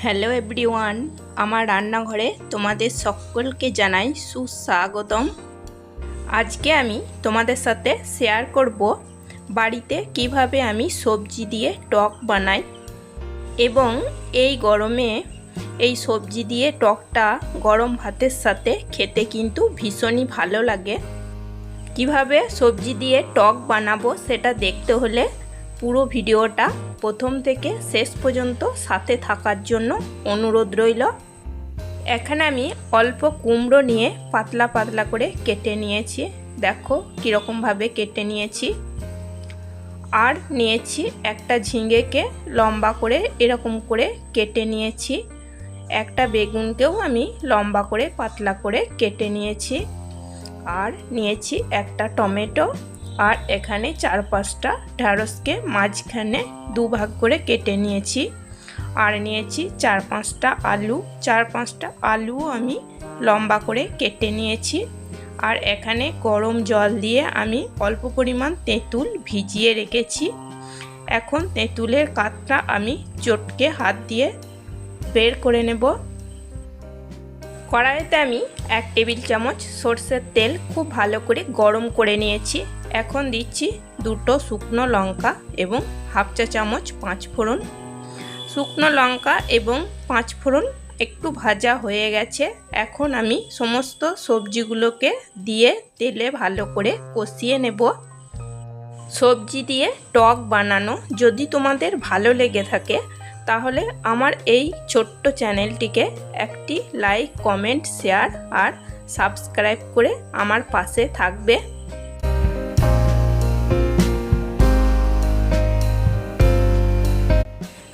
Hello everyone, আমার রান্নাঘরে তোমাদের সকলকে জানাই সুস্বাগতম। আজকে আমি তোমাদের সাথে শেয়ার করব বাড়িতে কিভাবে আমি সবজি দিয়ে টক বানাই এবং এই গরমে এই সবজি দিয়ে টকটা গরম ভাতের সাথে খেতে কিন্তু ভীষণই ভালো লাগে। কিভাবে সবজি দিয়ে টক বানাবো সেটা দেখতে হলে পুরো ভিডিওটা প্রথম থেকে শেষ পর্যন্ত সাথে থাকার জন্য অনুরোধ রইল। এখানে আমি অল্প কুমড়ো নিয়ে পাতলা পাতলা করে কেটে নিয়েছি, দেখো কীরকমভাবে কেটে নিয়েছি। আর নিয়েছি একটা ঝিঙেকে লম্বা করে এরকম করে কেটে নিয়েছি। একটা বেগুনকেও আমি লম্বা করে পাতলা করে কেটে নিয়েছি। আর নিয়েছি একটা টমেটো, আর এখানে 4-5টা ঢ্যাঁড়সকে মাঝখানে দুভাগ করে কেটে নিয়েছি। আর নিয়েছি 4-5টা আলু, 4-5টা আলুও আমি লম্বা করে কেটে নিয়েছি। আর এখানে গরম জল দিয়ে আমি অল্প পরিমাণ তেঁতুল ভিজিয়ে রেখেছি। এখন তেঁতুলের কাঠটা আমি চটকে হাত দিয়ে বের করে নেব। কড়াইতে আমি 1 টেবিল চামচ সরষের তেল খুব ভালো করে গরম করে নিয়েছি। এখন দিচ্ছি 2টো শুকনো লঙ্কা এবং 1/2 চা চামচ 5 ফোড়ন। শুকনো লঙ্কা এবং 5 ফোড়ন একটু ভাজা হয়ে গেছে। এখন আমি সমস্ত সবজিগুলোকে দিয়ে তেলে ভালো করে কষিয়ে নেব। সবজি দিয়ে টক বানানো যদি তোমাদের ভালো লেগে থাকে তাহলে আমার এই ছোট্ট চ্যানেলটিকে একটি লাইক, কমেন্ট, শেয়ার আর সাবস্ক্রাইব করে আমার পাশে থাকবে।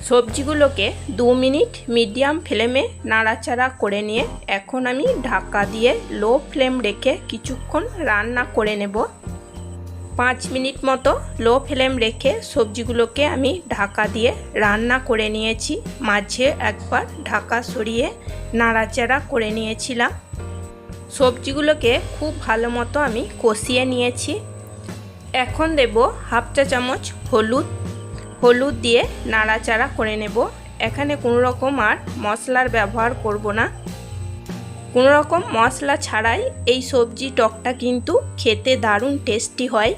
সবজিগুলোকে 2 মিনিট মিডিয়াম ফ্লেমে নাড়াচাড়া করে নিয়ে এখন আমি ঢাকা দিয়ে লো ফ্লেম রেখে কিছুক্ষণ রান্না করে নেব। 5 মিনিট মতো লো ফ্লেম রেখে সবজিগুলোকে আমি ঢাকা দিয়ে রান্না করে নিয়েছি। মাঝে একবার ঢাকা সরিয়ে নাড়াচাড়া করে নিয়েছিলাম। সবজিগুলোকে খুব ভালো মতো আমি কষিয়ে নিয়েছি। এখন দেব 1/2 চা চামচ হলুদ দিয়ে নাড়াচাড়া করে নেব। এখানে কোনো রকম আর মশলার ব্যবহার করব না। কোনো রকম মশলা ছাড়াই এই সবজি টকটা কিন্তু খেতে দারুণ টেস্টি হয়।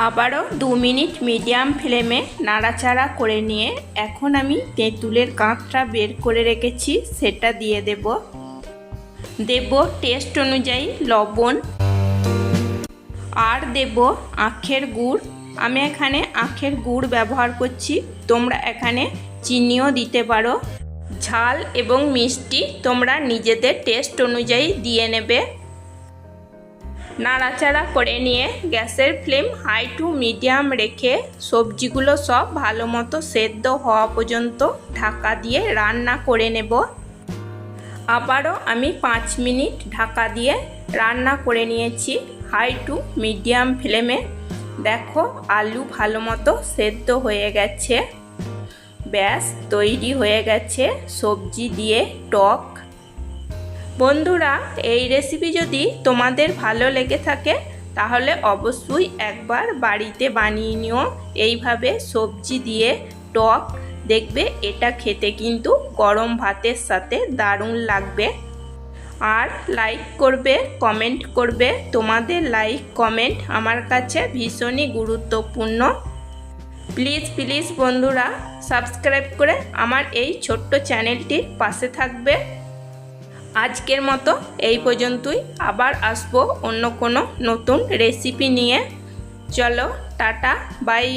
আবারও 2 মিনিট মিডিয়াম ফ্লেমে নাড়াচাড়া করে নিয়ে এখন আমি তেঁতুলের কাঁচটা বের করে রেখেছি সেটা দিয়ে দেব টেস্ট অনুযায়ী লবণ আর দেব আখের গুড়। আমি এখানে আখের গুড় ব্যবহার করছি, তোমরা এখানে চিনিও দিতে পারো। ঝাল এবং মিষ্টি তোমরা নিজেদের টেস্ট অনুযায়ী দিয়ে নেবে। নাড়াচাড়া করে নিয়ে গ্যাসের ফ্লেম হাই টু মিডিয়াম রেখে সবজিগুলো সব ভালো মতো সেদ্ধ হওয়া পর্যন্ত ঢাকা দিয়ে রান্না করে নেব। আবারও আমি 5 মিনিট ঢাকা দিয়ে রান্না করে নিয়েছি হাই টু মিডিয়াম ফ্লেমে। দেখো আলু ভালো মতো সেদ্ধ হয়ে গেছে। ব্যাস তৈরি হয়ে গেছে সবজি দিয়ে টক। বন্ধুরা, এই রেসিপি যদি তোমাদের ভালো লেগে থাকে তাহলে অবশ্যই একবার বাড়িতে বানিয়ে নিও এইভাবে সবজি দিয়ে টক। দেখবে এটা খেতে কিন্তু গরম ভাতের সাথে দারুণ লাগবে। আর লাইক করবে, কমেন্ট করবে। তোমাদের লাইক কমেন্ট আমার কাছে ভীষণই গুরুত্বপূর্ণ। প্লিজ বন্ধুরা সাবস্ক্রাইব করে আমার এই ছোট্ট চ্যানেলটির পাশে থাকবে। আজকের মতো এই পর্যন্তই, আবার আসবো অন্য কোনো নতুন রেসিপি নিয়ে। চলো টাটা, বাই।